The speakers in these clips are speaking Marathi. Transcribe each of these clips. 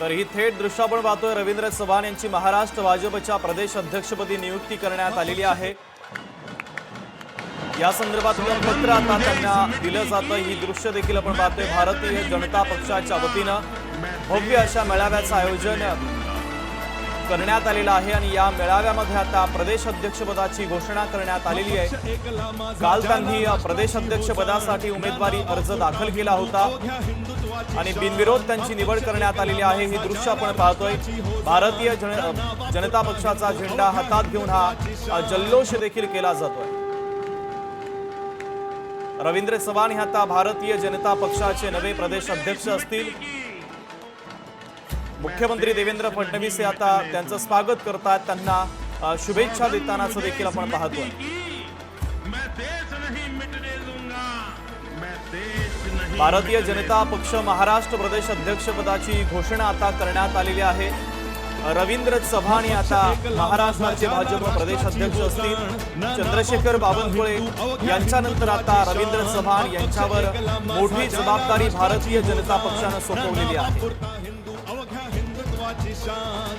तर ही थेट दृश्य आपण पाहतोय। रवींद्र चव्हाण यांची महाराष्ट्र भाजपच्या प्रदेश अध्यक्षपदी नियुक्ती करण्यात आलेली आहे। या संदर्भातलं पत्र आता त्यांना दिलं जातं। ही दृश्य देखील आपण पाहतोय। भारतीय जनता पक्षाच्या वतीनं भव्य अशा मेळाव्याचं आयोजन करण्यात आलेलं आहे आणि या मेळाव्यामध्ये आता प्रदेश अध्यक्षपदाची घोषणा करण्यात आलेली आहे। काल त्यांनी प्रदेश अध्यक्षपदासाठी उमेदवारी अर्ज दाखल केला होता आणि बिनविरोध त्यांची निवड करण्यात आलेली आहे। ही दृश्य आपण पाहतोय। भारतीय जनता पक्षाचा झेंडा हातात घेऊन हा जल्लोष देखील केला जातोय। रवींद्र चव्हाण हे आता भारतीय जनता पक्षाचे नवे प्रदेश अध्यक्ष असतील। मुख्यमंत्री देवेंद्र फडणवीस हे आता त्यांचं स्वागत करतात, त्यांना शुभेच्छा देतानाचं देखील आपण पाहतोय। भारतीय जनता पक्ष महाराष्ट्र प्रदेश अध्यक्षपदाची घोषणा आता करण्यात आलेली आहे। रवींद्र चव्हाण हे आता महाराष्ट्राचे भाजप प्रदेश अध्यक्ष असतील। चंद्रशेखर बावनकुळे यांच्यानंतर आता रवींद्र चव्हाण यांच्यावर मोठी जबाबदारी भारतीय जनता पक्षाने सोपवलेली आहे।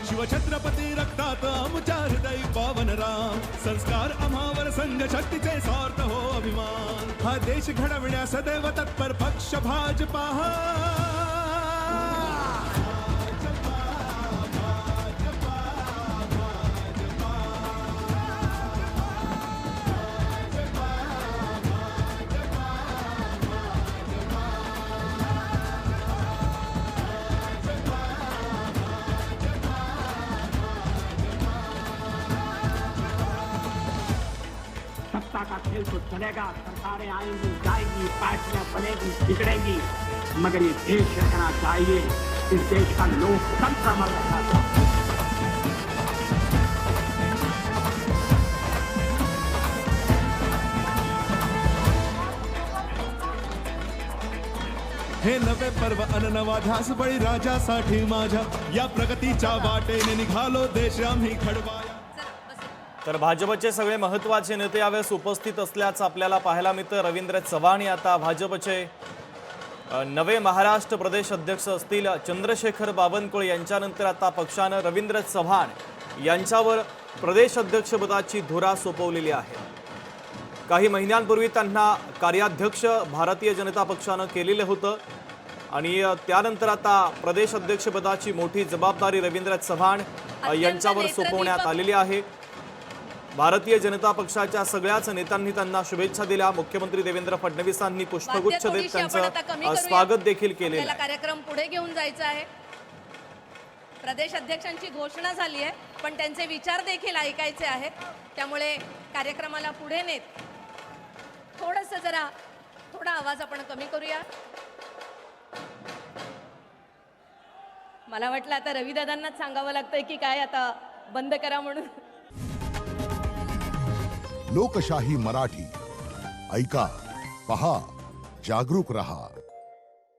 शिवछत्रपती रक्तात आमच्या हृदय पावन राम संस्कार आम्हावर संघ शक्तीचे सार्थ हो अभिमान हा देश घडविण्या सदैव तत्पर पक्ष भाजपा सत्ता का खेल तो चलेगा, सरकारें आएंगी जाएंगी, पार्टियां बनेगी बिगड़ेंगी, मगर ये देश रखना चाहिए। इस देश का लोकतंत्र अमर रहना चाहिए। हे नवे पर्व अननवा ध्यास बळी राजासाठी माझ्या या प्रगतीच्या वाटेने निघालो देश आम्ही घडवाया। तर भाजपचे सगळे महत्त्वाचे नेते यावेळेस उपस्थित असल्याचं आपल्याला पाहायला मिळतं। रवींद्र चव्हाण आता भाजपचे नवे महाराष्ट्र प्रदेश अध्यक्ष असतील। चंद्रशेखर बावनकुळे यांच्यानंतर आता पक्षानं रवींद्र चव्हाण यांच्यावर प्रदेश अध्यक्षपदाची धुरा सोपवलेली आहे। काही महिन्यांपूर्वी त्यांना कार्याध्यक्ष भारतीय जनता पक्षानं केलेलं होतं आणि त्यानंतर आता प्रदेश अध्यक्षपदाची मोठी जबाबदारी रवींद्र चव्हाण यांच्यावर सोपवण्यात आलेली आहे। भारतीय जनता पक्षाच्या सगळ्याच नेत्यांनी त्यांना शुभेच्छा दिल्या। मुख्यमंत्री देवेंद्र फडणवीसांनी पुष्पगुच्छ देत त्यांचं स्वागत देखील केले। कार्यक्रम पुढे घेऊन जायचा आहे। प्रदेश अध्यक्षांची घोषणा झाली आहे, पण त्यांचे विचार देखील ऐकायचे आहेत। त्यामुळे कार्यक्रमाला पुढे नेत थोडा आवाज आपण कमी करूया। मला वाटलं आता रविदादांनाच सांगावं लागतंय की काय आता बंद करा म्हणून। लोकशाही मराठी ऐका, पहा, जागरूक रहा।